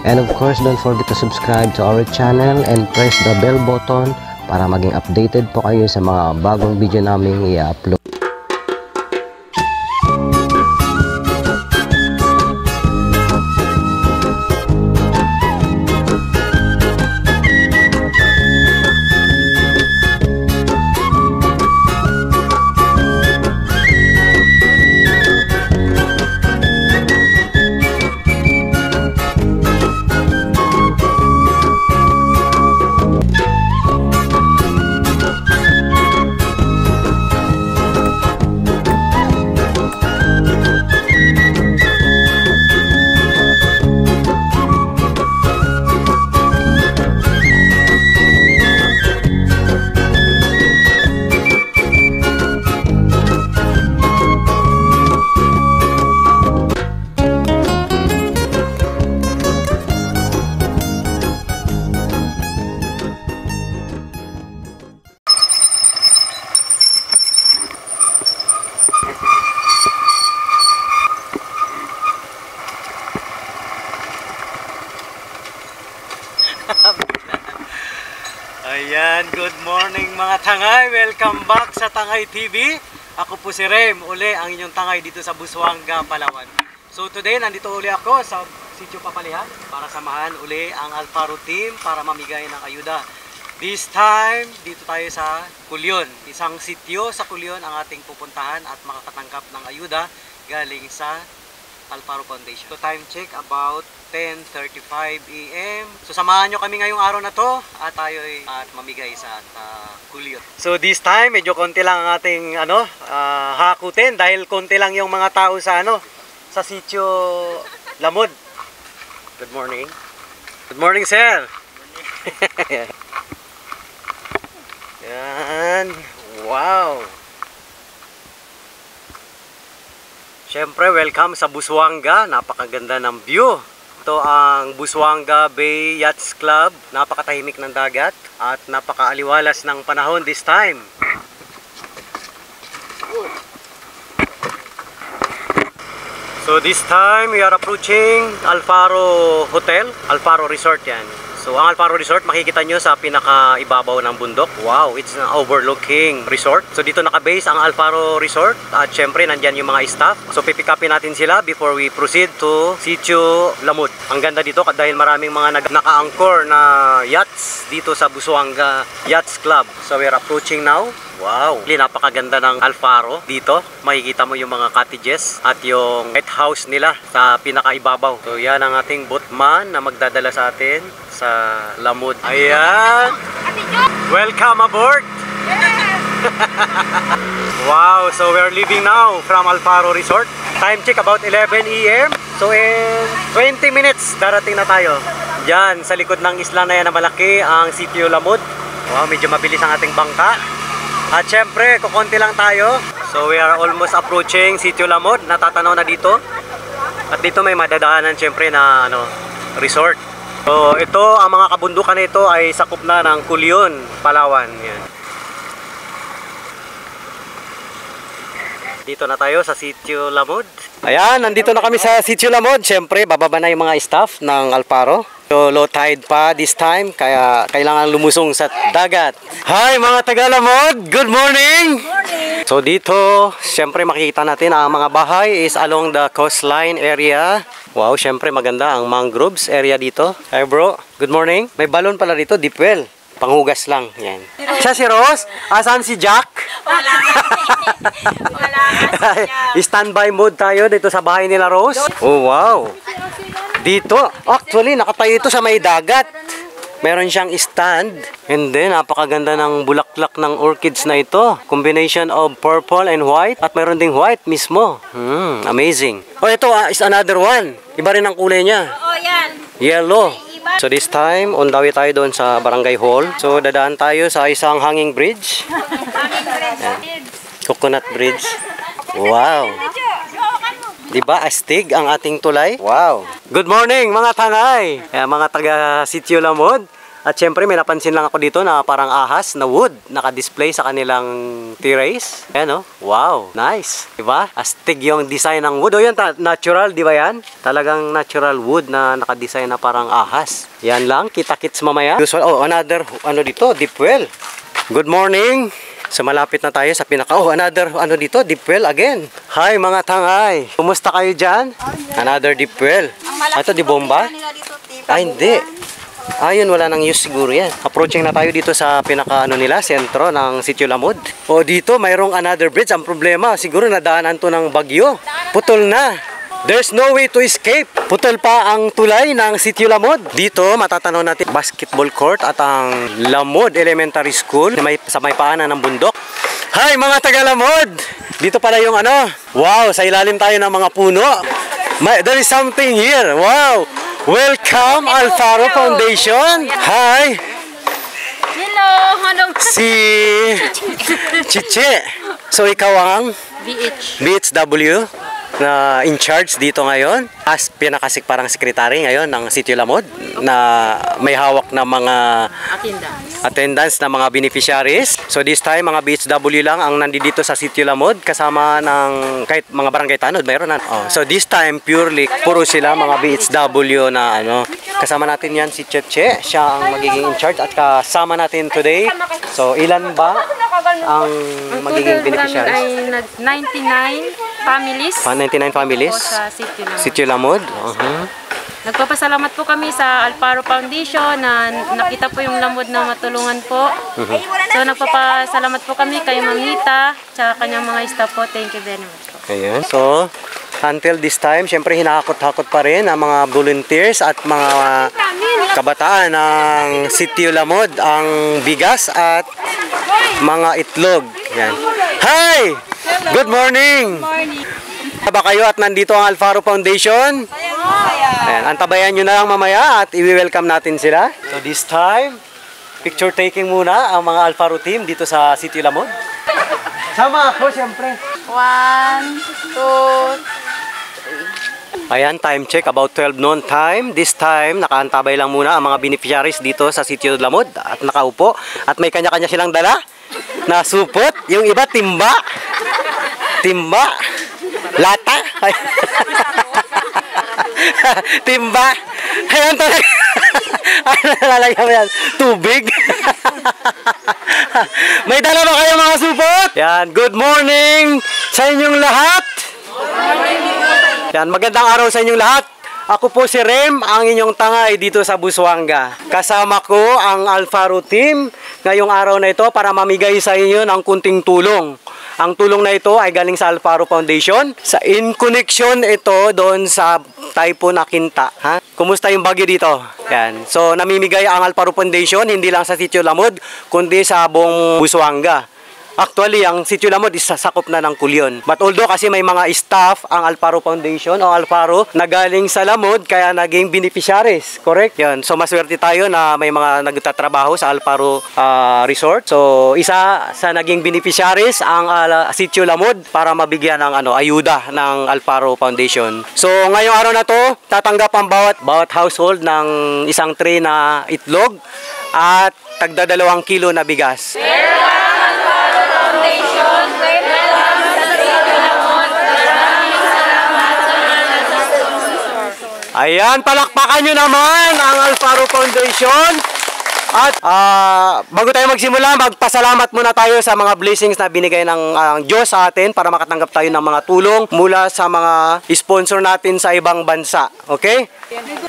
And of course, don't forget to subscribe to our channel and press the bell button para maging updated po kayo sa mga bagong video namin i-upload. Ayan, good morning mga tangay. Welcome back sa Tangay TV. Ako po si Rem, uli ang inyong tangay dito sa Busuanga, Palawan. So today, nandito uli ako sa Sitio Papalihan para samahan uli ang Alfaro team para mamigay ng ayuda. This time, dito tayo sa Culion. Isang sitio sa Culion ang ating pupuntahan at makakatanggap ng ayuda galing sa Alfaro Foundation. So time check about 10:35 AM. So samahan nyo kami ngayong araw na to at tayo at mamigay sa Culion. So this time medyo konti lang ang ating hakutin dahil konti lang yung mga tao sa sa Sitio Lamud. Good morning. Good morning, sir. Yan. Wow. Siyempre, welcome sa Busuanga. Napakaganda ng view. Ito ang Busuanga Bay Yachts Club. Napakatahimik ng dagat at napakaaliwalas ng panahon this time. So this time, we are approaching Alfaro Hotel. Alfaro Resort yan. So ang Alfaro Resort, makikita nyo sa pinakaibabaw ng bundok. Wow, it's an overlooking resort. So dito nakabase ang Alfaro Resort. At syempre, nandyan yung mga staff. So pipick upin natin sila before we proceed to Sitio Lamud. Ang ganda dito dahil maraming mga naka-anchor na yachts dito sa Busuanga Yachts Club. So we are approaching now. Wow, napakaganda ng Alfaro dito. Makikita mo yung mga cottages at yung lighthouse nila sa pinakaibabaw. So yan ang ating boatman na magdadala sa atin sa Lamud. Ayan! Welcome aboard! Yes! Wow, so we're leaving now from Alfaro Resort. Time check about 11 AM. So in 20 minutes darating na tayo. Diyan sa likod ng isla na yan na malaki ang Sitio Lamud. Wow, medyo mabilis ang ating bangka. At syempre, kukunti lang tayo. So we are almost approaching Sitio Lamud. Natatanaw na dito. At dito may madadaanan syempre na resort. So ito, ang mga kabundukan nito ay sakop na ng Culion, Palawan. Yan. Dito na tayo sa Sitio Lamud. Ayan, nandito na kami sa Sitio Lamud. Syempre, bababa na yung mga staff ng Alfaro. So low tide pa this time, kaya kailangan lumusong sa dagat. Hi mga taga Lamud! Good morning! Good morning! So dito, syempre makikita natin ang mga bahay is along the coastline area. Wow, syempre maganda ang mangroves area dito. Hi bro, good morning. May balon pala dito, deep well. Panghugas lang, yan. Siya si Rose? Asan si Jack? Wala. Wala si Jack. Standby mode tayo dito sa bahay nila Rose. Oh wow. Dito, actually nakatayo ito sa may dagat. Meron siyang stand. And then, napakaganda ng bulaklak ng orchids na ito. Combination of purple and white. At meron ding white mismo. Amazing. Oh, ito is another one. Iba rin ang kulay niya. Oo, yan. Yellow. So this time, on the way tayo doon sa Barangay Hall. So dadaan tayo sa isang hanging bridge. Coconut bridge. Wow. Diba, astig ang ating tulay? Wow. Good morning mga tangay. Mga taga Sitio Lamud. At syempre may napansin lang ako dito na parang ahas na wood naka-display sa kanilang terrace. Ayan, oh. Wow, nice. Diba? Astig yung design ng wood. O yan, natural, di ba yan? Talagang natural wood na naka-design na parang ahas. Yan lang, kita-kits mamaya. Usual, oh, another, ano dito, deep well. Good morning. So malapit na tayo sa pinaka, oh, another, ano dito, deep well again. Hi mga tangay. Kumusta kayo dyan? Another deep well. Ito, di bomba? Ah, hindi. Ayun, wala nang use siguro yan. Approaching na tayo dito sa pinaka ano nila, sentro ng Sitio Lamud. O dito, mayroong another bridge. Ang problema, siguro nadaanan to ng bagyo. Putol na. There's no way to escape. Putol pa ang tulay ng Sitio Lamud. Dito, matatanaw natin basketball court at ang Lamud Elementary School sa may paanan ng bundok. Hi mga taga Lamud! Dito pala yung ano. Wow, sa ilalim tayo ng mga puno. There is something here. Wow! Welcome, Alfaro Foundation. Hi. Hello, Si Chiche. So ikaw ang BHW na in charge dito ngayon as pinakasik parang sekretary ngayon ng Sitio Lamud na may hawak na mga attendance na mga beneficiaries. So this time mga BHW lang ang nandito sa Sitio Lamud kasama ng kahit mga barangay tanod mayroon na. Oh, so this time purely puro sila mga BHW na ano. Kasama natin yan si Cheche, siya ang magiging in charge at kasama natin today. So ilan ba ang magiging beneficiaries? Ay 99 families. 99 families? Sa Sitio Lamud. Nagpapasalamat po kami sa Alfaro Foundation na nakita po yung Lamud na matulungan po. So nagpapasalamat po kami kay Mamita at kanyang mga staff po. Thank you very much po. Ayan. So, until this time, syempre hinahakot-hakot pa rin ang mga volunteers at mga kabataan ng Sitio Lamud ang bigas at mga itlog. Yan. Hi! Good morning! Ba kayo at nandito ang Alfaro Foundation? Ayan, antabayan nyo na lang mamaya at i-welcome natin sila. So this time, picture taking muna ang mga Alfaro team dito sa Sitio Lamud. Sama ako, syempre. 1, 2, Ayan, time check, about 12 noon time. This time, nakaantabay lang muna ang mga beneficiaries dito sa Sitio Lamud at nakaupo. At may kanya-kanya silang dala na supot. Yung iba, timba. Timba. Lata. Timba. Ayan talaga. Ano nalalagyan mo yan? Tubig. May dala ba kayo mga supot? Yan, good morning sa inyong lahat. Yan, magandang araw sa inyong lahat. Ako po si Rem, ang inyong tangay dito sa Busuanga. Kasama ko ang Alfaro team ngayong araw na ito para mamigay sa inyo ng kunting tulong. Ang tulong na ito ay galing sa Alfaro Foundation. In connection ito doon sa Typhoon Akinta. Ha? Kumusta yung bagyo dito? Yan. So namimigay ang Alfaro Foundation hindi lang sa Sitio Lamud kundi sa buong Busuanga. Actually, ang Sitio Lamud is sasakop na ng Kulyon. But although kasi may mga staff ang Alfaro Foundation o Alfaro na galing sa Lamud kaya naging beneficiaries. Correct? Yan. So maswerte tayo na may mga nagtatrabaho sa Alfaro Resort. So isa sa naging beneficiaries ang Sitio Lamud para mabigyan ng ayuda ng Alfaro Foundation. So ngayong araw na to, tatanggap ang bawat household ng isang tray na itlog at tagda 2 kilo na bigas. Ayan, palakpakan nyo naman ang Alfaro Foundation. At bago tayo magsimula, magpasalamat muna tayo sa mga blessings na binigay ng Diyos sa atin para makatanggap tayo ng mga tulong mula sa mga sponsor natin sa ibang bansa. Okay?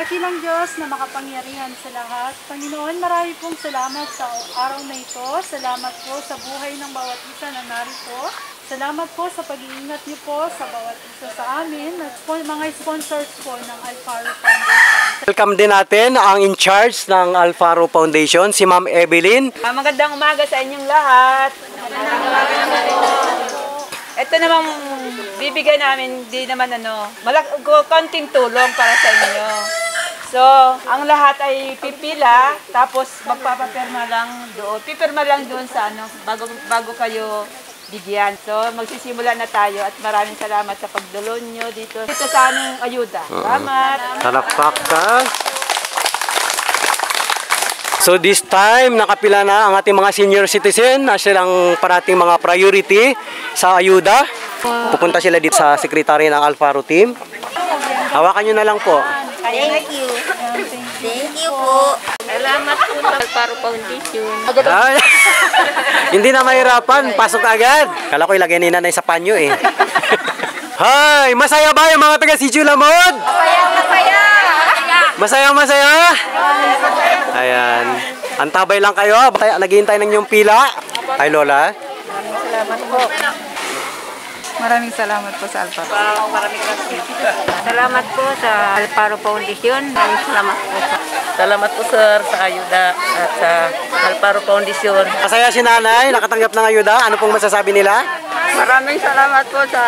Dakilang Diyos na makapangyarihan sa lahat. Panginoon, marami pong salamat sa araw na ito. Salamat po sa buhay ng bawat isa na narito. Salamat po sa pag-iingat niyo po sa bawat isa sa amin at mga sponsors po ng Alfaro Foundation. Welcome din natin ang in charge ng Alfaro Foundation, si Ma'am Evelyn. Magandang umaga sa inyong lahat. Ito namang bibigay namin, di naman konting tulong para sa inyo. So, ang lahat ay pipila, tapos magpapapirma lang doon. Pipirma lang doon sa bago kayo bigyan. So, magsisimula na tayo at maraming salamat sa pagdulon nyo dito sa aming ayuda. Salamat! Palakpakan! So this time, nakapila na ang ating mga senior citizen na silang parating mga priority sa ayuda. Pupunta sila dito sa sekretary ng Alfaro team. Hawakan nyo na lang po. Thank you. Thank you po. Salamat po sa Alparo Foundation. Ay, hindi na mahirapan, pasok agad. Kala ko ilagay ni nanay sa panyo eh. Hay, masaya ba yung mga taga Sitio Lamod? Masaya. Masaya, masaya? Ayan. Antabay lang kayo. Naghihintay ng inyong pila. Ay, Lola. Salamat po. Maraming salamat po sa Alparo. Salamat po sa Alparo Foundation. Salamat po. Salamat po sir sa ayuda at sa Alparo Foundation. Masaya si nanay, nakatanggap ng ayuda. Ano pong masasabi nila? Maraming salamat po sa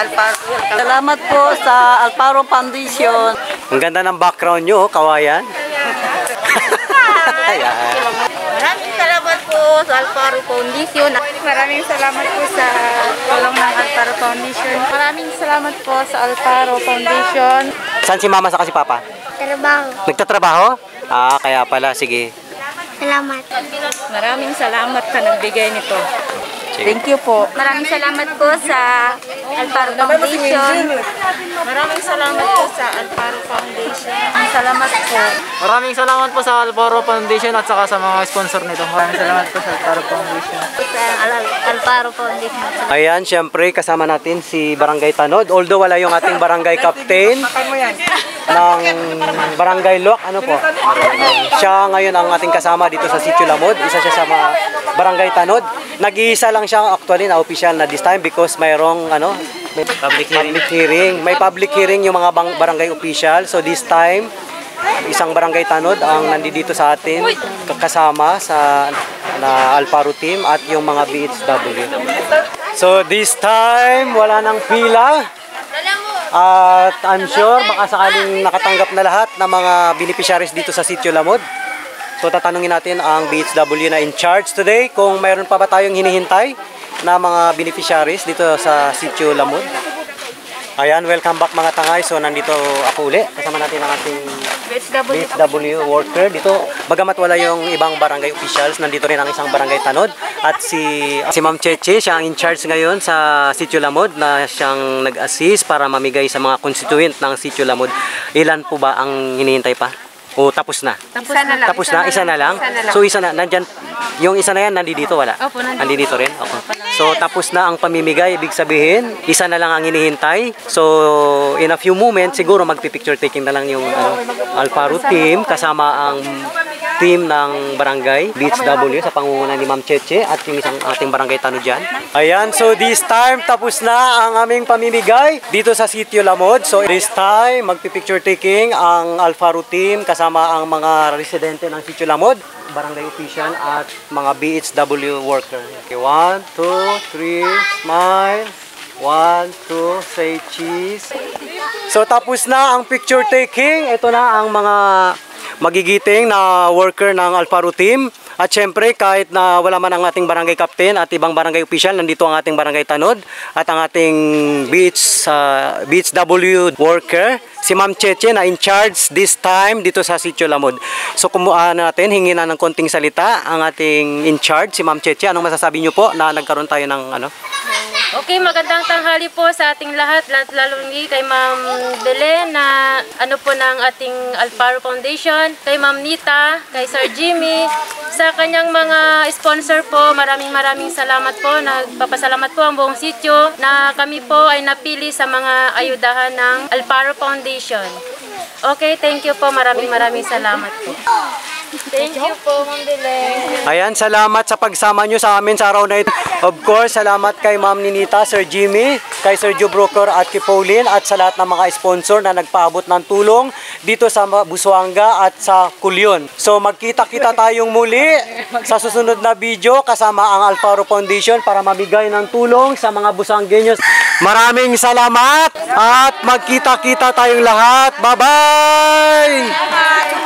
Alparo. Salamat po sa Alparo Foundation. Ang ganda ng background nyo, kawayan. Ayan. Maraming salamat po sa Alparo Foundation. Maraming salamat po sa tulong ng Alparo Foundation. Maraming salamat po sa Alparo Foundation. Saan si mama sa si papa? Trabaho. Nagtatrabaho? Ah, kaya pala. Sige. Salamat. Maraming salamat sa nagbigay nito. Thank you po. Maraming salamat po sa Alparo Foundation. Maraming salamat po sa Alparo Foundation. Salamat po. Maraming salamat po sa Alparo Foundation at saka sa mga sponsor nito. Maraming salamat po sa Alparo Foundation. Sa Alparo Foundation. Ayan, syempre kasama natin si Barangay Tanod. Although wala yung ating barangay captain ng Barangay Loc, ano po? Siya ngayon ang ating kasama dito sa Sitio Lamod. Isa siya sa mga Barangay Tanod. Nag-iisa lang siya actually na official na this time because mayroong may public hearing. May public hearing yung mga barangay official. So this time, isang Barangay Tanod ang nandito sa atin kasama sa Alparo team at yung mga BHW. So this time, wala nang pila. At I'm sure baka sakaling nakatanggap na lahat ng mga beneficiaries dito sa Sitio Lamod. So tatanungin natin ang BHW na in charge today kung mayroon pa ba tayong hinihintay na mga beneficiaries dito sa Sitio Lamod. Ayan, welcome back mga tangay. So nandito ako uli. Kasama natin ang ating BHW worker dito. Bagamat wala yung ibang barangay officials, nandito rin ang isang Barangay Tanod. At si Ma'am Cheche, siya ang in charge ngayon sa Sitio Lamod na siyang nag-assist para mamigay sa mga constituent ng Sitio Lamod. Ilan po ba ang hinihintay pa? O tapos na? Tapos na? Isa na lang? So isa na, nandyan, yung isa na yan, nandito wala? Opo, nandito rin? Okay. So tapos na ang pamimigay, ibig sabihin, isa na lang ang hinihintay. So in a few moments, siguro magpipicture taking na lang yung Alparo team, kasama ang team ng barangay BHW sa pangunguna ni Ma'am Cheche at yung isang ating barangay Tanod dyan. Ayan, so this time tapos na ang aming pamimigay dito sa Sitio Lamod. So this time magpipicture taking ang Alparo team kasama ang mga residente ng Sitio Lamod, barangay official at mga BHW worker. Okay, 1, 2, 3, smile. 1, 2, say cheese. So tapos na ang picture taking. Ito na ang mga magigiting na worker ng Alparo team. At syempre, kahit na wala man ang ating barangay captain at ibang barangay official, nandito ang ating Barangay Tanod at ang ating BHW worker, si Ma'am Cheche na in charge this time dito sa Sitio Lamod. So kumuha natin, hingi na ng konting salita ang ating in charge, si Ma'am Cheche. Anong masasabi niyo po na nagkaroon tayo ng ano? Okay, magandang tanghali po sa ating lahat, lalo kay Ma'am Belen na po ng ating Alparo Foundation, kay Ma'am Nita, kay Sir Jimmy, sa kanyang mga sponsor po, maraming salamat po. Nagpapasalamat po ang buong sitio na kami po ay napili sa mga ayudahan ng Alparo Foundation. Okay, thank you po. Maraming salamat po. Thank you po, Ma'am Belen. Ayan, salamat sa pagsama nyo sa amin sa araw na ito. Of course, salamat kay Ma'am Ninita, Sir Jimmy, kay Sir Joe Broker at kay Pauline at sa lahat ng mga sponsor na nagpaabot ng tulong dito sa Busuanga at sa Kulyon. So magkita-kita tayong muli sa susunod na video kasama ang Alparo Foundation para mamigay ng tulong sa mga Busuangueños. Maraming salamat at magkita-kita tayong lahat. Bye-bye!